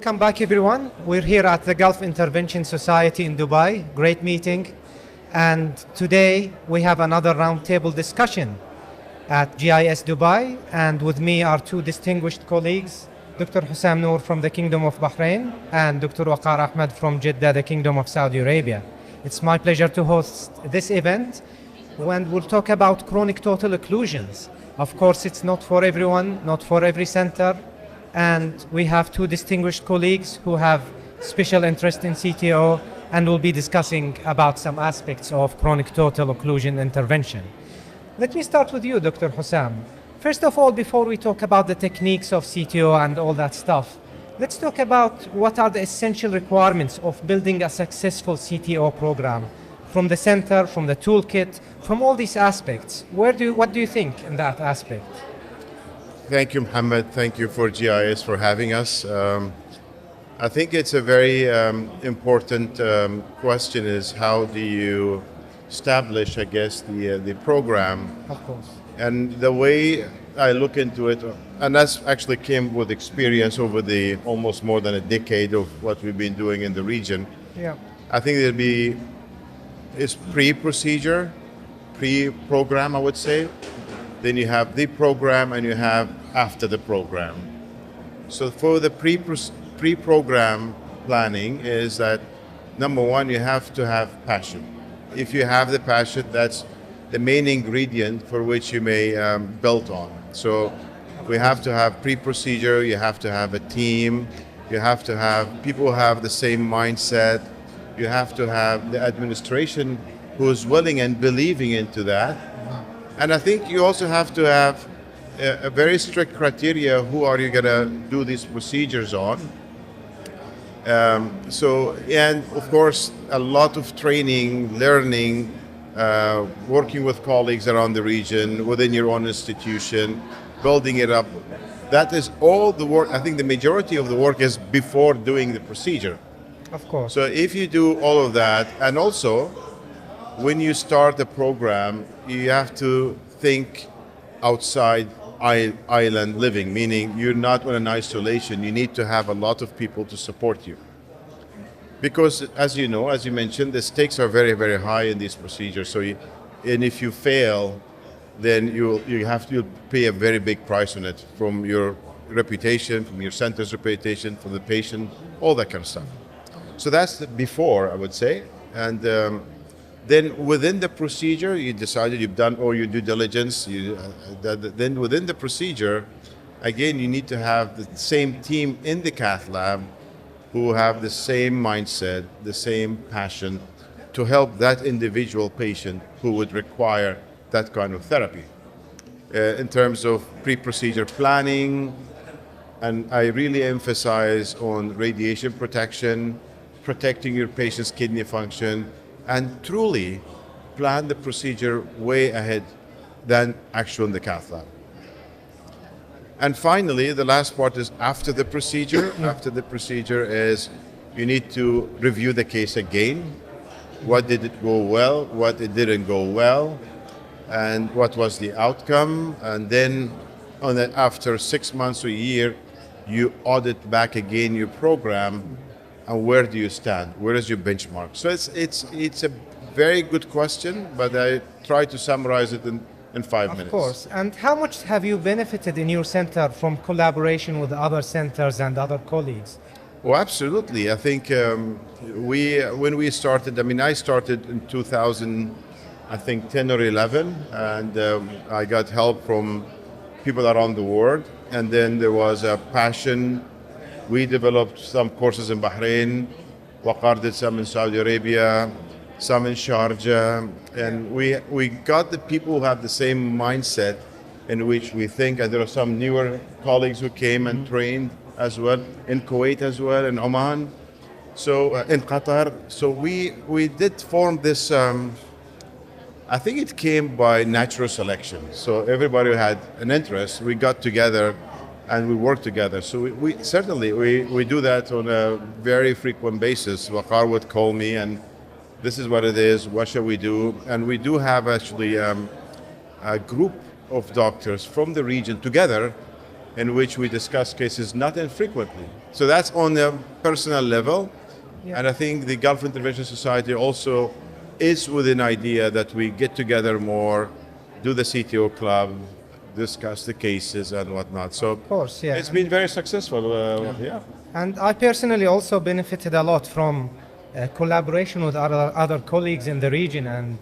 welcome back everyone. We're here at the Gulf Intervention Society in Dubai. Great meeting. And today we have another roundtable discussion at GIS Dubai. And with me are two distinguished colleagues, Dr. Hussam Noor from the Kingdom of Bahrain and Dr. Waqar Ahmed from Jeddah, the Kingdom of Saudi Arabia. It's my pleasure to host this event when we'll talk about chronic total occlusions. Of course, it's not for everyone, not for every center. And we have two distinguished colleagues who have special interest in CTO and will be discussing about some aspects of chronic total occlusion intervention. Let me start with you, Dr. Hussam. First of all, before we talk about the techniques of CTO and all that stuff, let's talk about what are the essential requirements of building a successful CTO program from the center, from the toolkit, from all these aspects. What do you think in that aspect? Thank you, Mohammed. Thank you for GIS for having us. I think it's a very important question is how do you establish, I guess, the program. Of course. And the way I look into it, and that's actually came with experience over the almost more than a decade of what we've been doing in the region. Yeah. I think it's pre-procedure, pre-program, I would say. Then you have the program and you have after the program. So for the pre-program planning is that number one, you have to have passion. If you have the passion, that's the main ingredient for which you may build on. So we have to have pre-procedure, you have to have a team, you have to have people who have the same mindset, you have to have the administration who's willing and believing into that. And I think you also have to have a very strict criteria, who are you going to do these procedures on. And of course, a lot of training, learning, working with colleagues around the region, within your own institution, building it up. That is all the work. I think the majority of the work is before doing the procedure. Of course. So if you do all of that, and also when you start a program, you have to think outside island living, meaning you're not in isolation. You need to have a lot of people to support you. Because as you know, as you mentioned, the stakes are very, very high in these procedures. So, and if you fail, then you have to pay a very big price on it, from your reputation, from your center's reputation, from the patient, all that kind of stuff. So that's the before, I would say. And then within the procedure, you decided you've done all your due diligence. Then within the procedure, again, you need to have the same team in the cath lab who have the same mindset, the same passion to help that individual patient who would require that kind of therapy. In terms of pre-procedure planning, and I really emphasize on radiation protection, protecting your patient's kidney function, and truly plan the procedure way ahead than actual in the cath lab. And finally, the last part is after the procedure. After the procedure is you need to review the case again. What did it go well? What it didn't go well? And what was the outcome? And then after 6 months or a year, you audit back again your program. And where do you stand? Where is your benchmark? So it's a very good question, but I try to summarize it in 5 minutes. Of course. And how much have you benefited in your center from collaboration with other centers and other colleagues? Well, absolutely. I think when we started, I started in 2000, I think 10 or 11, and I got help from people around the world. And then there was a passion. We developed some courses in Bahrain. Waqar did some in Saudi Arabia, some in Sharjah. And we got the people who have the same mindset in which we think, and there are some newer colleagues who came and trained as well, in Kuwait as well, in Oman, so in Qatar. So we did form this, I think it came by natural selection. So everybody had an interest, we got together and we work together. So we certainly do that on a very frequent basis. Waqar would call me and this is what it is, what shall we do? And we do have actually a group of doctors from the region together in which we discuss cases not infrequently. So that's on the personal level. Yeah. And I think the Gulf Intervention Society also is with an idea that we get together more, do the CTO club, discuss the cases and whatnot. So Of course, yeah. it's been very successful. Yeah. And I personally also benefited a lot from collaboration with other colleagues in the region and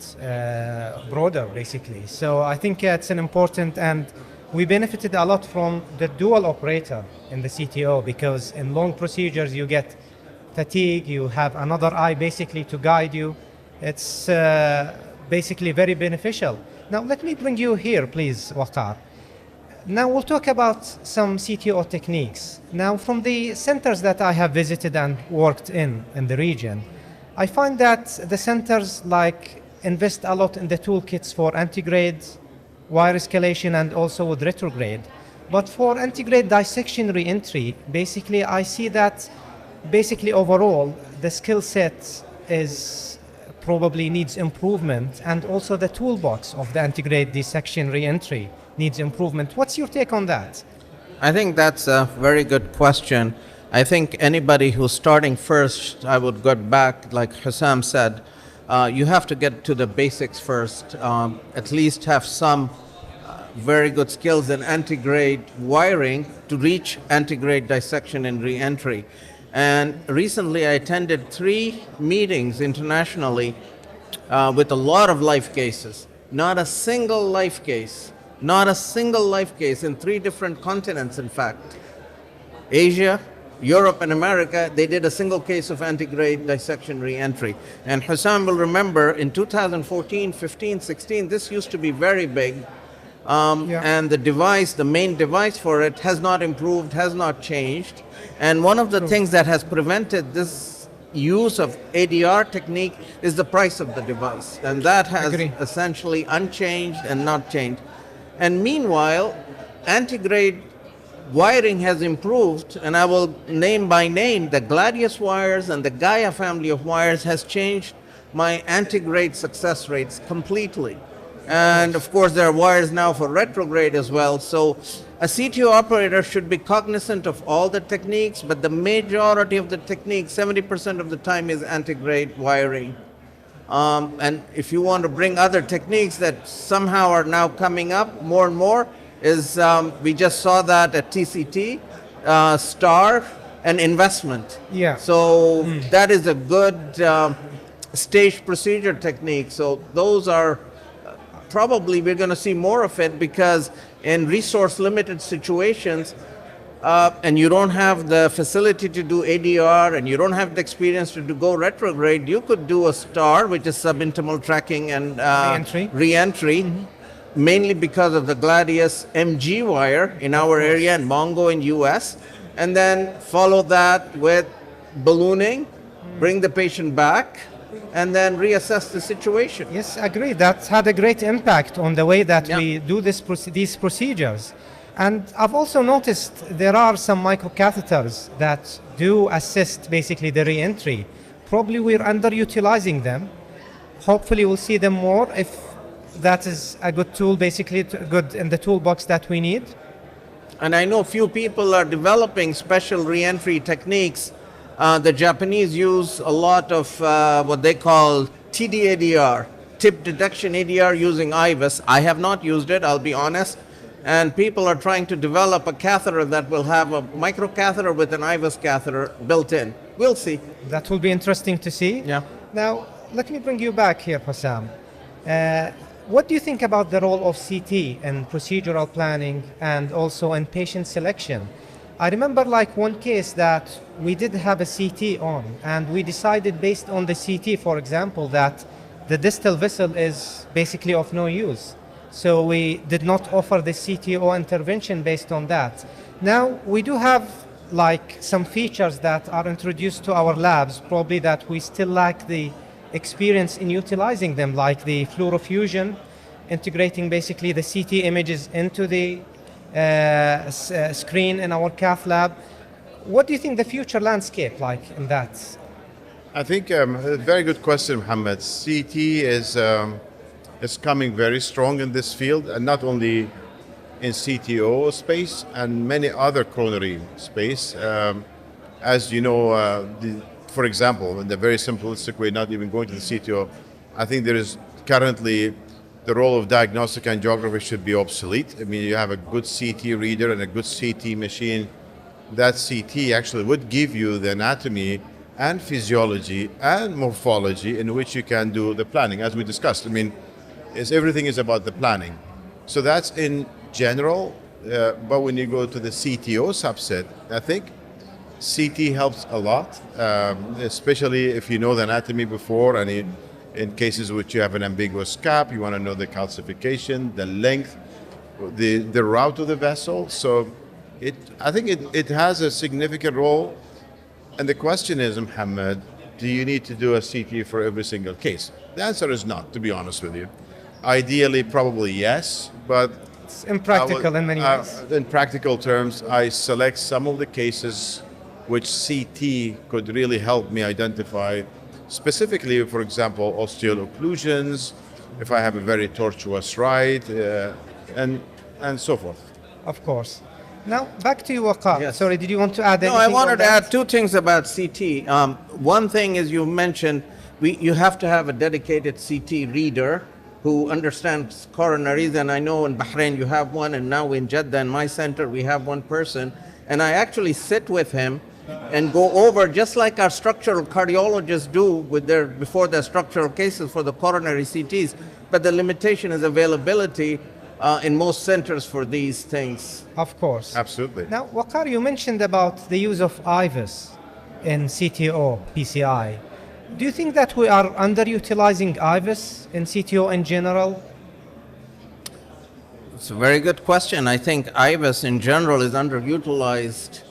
broader, basically. So I think it's an important, and we benefited a lot from the dual operator in the CTO, because in long procedures you get fatigue, you have another eye basically to guide you. It's basically very beneficial. Now let me bring you here, please, Waqar. Now we'll talk about some CTO techniques. Now from the centers that I have visited and worked in the region, I find that the centers invest a lot in the toolkits for antigrade, wire escalation, and also with retrograde. But for antigrade dissection re-entry, basically I see that basically overall the skill set is probably needs improvement, and also the toolbox of the antigrade dissection re-entry needs improvement. What's your take on that? I think that's a very good question. I think anybody who's starting first, I would go back, like Hussam said, you have to get to the basics first, at least have some very good skills in antigrade wiring to reach antigrade dissection and re-entry. And recently I attended 3 meetings internationally with a lot of life cases. Not a single life case in 3 different continents, in fact. Asia, Europe, and America, they did a single case of antigrade dissection re-entry. And Hussam will remember in 2014, 15, 16, this used to be very big. And the main device for it has not improved, has not changed. And one of the things that has prevented this use of ADR technique is the price of the device. And that has essentially unchanged and not changed. And meanwhile, antigrade wiring has improved, and I will name by name, the Gladius wires and the Gaia family of wires has changed my antigrade success rates completely. And of course, there are wires now for retrograde as well. So a CTO operator should be cognizant of all the techniques, but the majority of the techniques, 70% of the time, is antigrade wiring. And if you want to bring other techniques that somehow are now coming up more and more, is we just saw that at TCT, STAR, and investment. Yeah. So that is a good staged procedure technique. So those are probably we're going to see more of it, because in resource limited situations, and you don't have the facility to do ADR, and you don't have the experience to go retrograde, you could do a STAR, which is subintimal tracking and re-entry, mainly because of the Gladius MG wire in our area and Mongo in US, and then follow that with ballooning, bring the patient back, and then reassess the situation. Yes, I agree. That's had a great impact on the way that we do these procedures. And I've also noticed there are some microcatheters that do assist basically the re-entry. Probably we're underutilizing them. Hopefully we'll see them more if that is a good tool, basically good in the toolbox that we need. And I know few people are developing special re-entry techniques. The Japanese use a lot of what they call TD-ADR, tip detection ADR, using IVUS. I have not used it, I'll be honest. And people are trying to develop a catheter that will have a microcatheter with an IVUS catheter built in. We'll see. That will be interesting to see. Yeah. Now, let me bring you back here, Hussam. What do you think about the role of CT in procedural planning and also in patient selection? I remember one case that we did have a CT on, and we decided based on the CT, for example, that the distal vessel is basically of no use. So we did not offer the CTO intervention based on that. Now we do have some features that are introduced to our labs, probably that we still lack the experience in utilizing them, like the fluorofusion, integrating basically the CT images into the screen in our cath lab. What do you think the future landscape like in that? I think a very good question, Mohammed. CT is coming very strong in this field, and not only in CTO space and many other coronary space. As you know, for example, in the very simplistic way, not even going to the CTO, I think there is currently the role of diagnostic angiography should be obsolete. I mean, you have a good CT reader and a good CT machine. That CT actually would give you the anatomy and physiology and morphology in which you can do the planning, as we discussed. I mean, everything is about the planning. So that's in general, but when you go to the CTO subset, I think CT helps a lot, especially if you know the anatomy before, and in cases which you have an ambiguous cap, you want to know the calcification, the length, the route of the vessel. So I think it has a significant role. And the question is, Mohammed, do you need to do a CT for every single case? The answer is not, to be honest with you. Ideally, probably yes, but It's impractical in many ways. in practical terms, I select some of the cases which CT could really help me identify, specifically, for example, osteal occlusions, if I have a very tortuous right, and so forth. Of course. Now, back to you, Waqar. Yes. Sorry, did you want to add No, anything? I wanted on to that? add two things about CT. One thing is you mentioned you have to have a dedicated CT reader who understands coronaries, and I know in Bahrain you have one, and now in Jeddah in my center we have one person, and I actually sit with him and go over, just like our structural cardiologists do with before their structural cases for the coronary CTs, but the limitation is availability in most centers for these things. Of course. Absolutely. Now, Waqar, you mentioned about the use of IVUS in CTO, PCI. Do you think that we are underutilizing IVUS in CTO in general? It's a very good question. I think IVUS in general is underutilized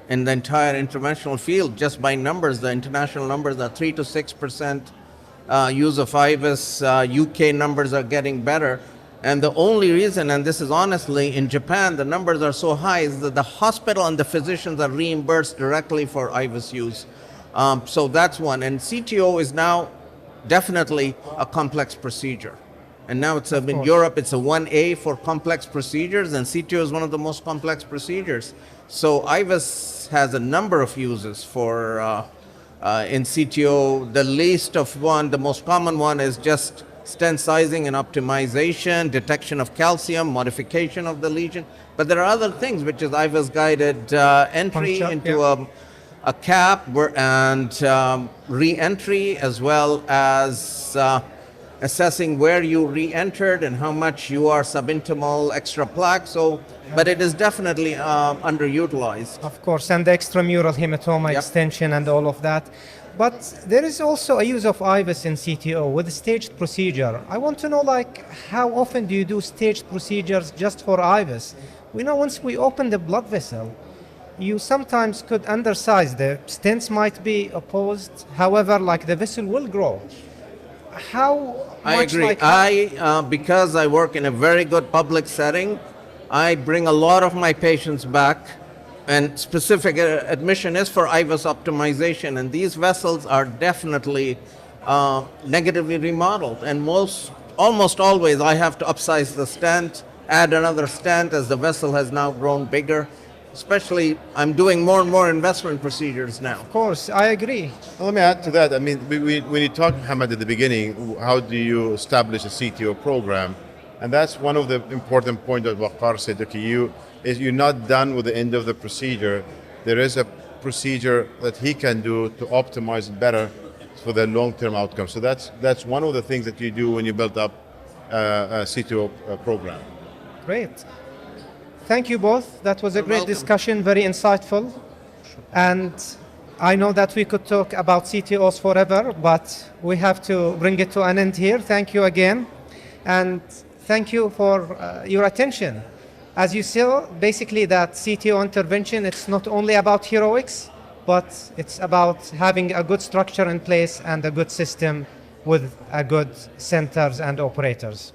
in the entire interventional field. Just by numbers, the international numbers are 3 to 6% use of IVUS. UK numbers are getting better. And the only reason, and this is honestly, in Japan, the numbers are so high, is that the hospital and the physicians are reimbursed directly for IVUS use. So that's one. And CTO is now definitely a complex procedure. And now it's in Europe, it's a 1A for complex procedures, and CTO is one of the most complex procedures. So IVUS has a number of uses for in CTO. The least of one, the most common one is just stent sizing and optimization, detection of calcium, modification of the lesion. But there are other things, which is IVUS guided entry Puncture, into yeah. a cap and re-entry, as well as assessing where you re-entered and how much you are subintimal extra plaque. So, but it is definitely underutilized. Of course, and the extramural hematoma Yep. extension and all of that. But there is also a use of IVUS in CTO with staged procedure. I want to know, like, how often do you do staged procedures just for IVUS? We know once we open the blood vessel, you sometimes could undersize. The stents might be opposed. However, like, the vessel will grow. How I much agree. like Because I work in a very good public setting, I bring a lot of my patients back, and specific admission is for IVUS optimization, and these vessels are definitely negatively remodeled, and almost always I have to upsize the stent, add another stent as the vessel has now grown bigger. Especially, I'm doing more and more investment procedures now. Of course, I agree. Let me add to that. I mean, when you talked, Mohammed, at the beginning, how do you establish a CTO program? And that's one of the important points that Waqar said. Okay, you're not done with the end of the procedure. There is a procedure that he can do to optimize it better for the long-term outcome. So that's one of the things that you do when you build up a CTO program. Great. Thank you both. That was a great welcome. discussion, very insightful. And I know that we could talk about CTOs forever, but we have to bring it to an end here. Thank you again. And thank you for your attention. As you saw, basically that CTO intervention, it's not only about heroics, but it's about having a good structure in place and a good system with a good centers and operators.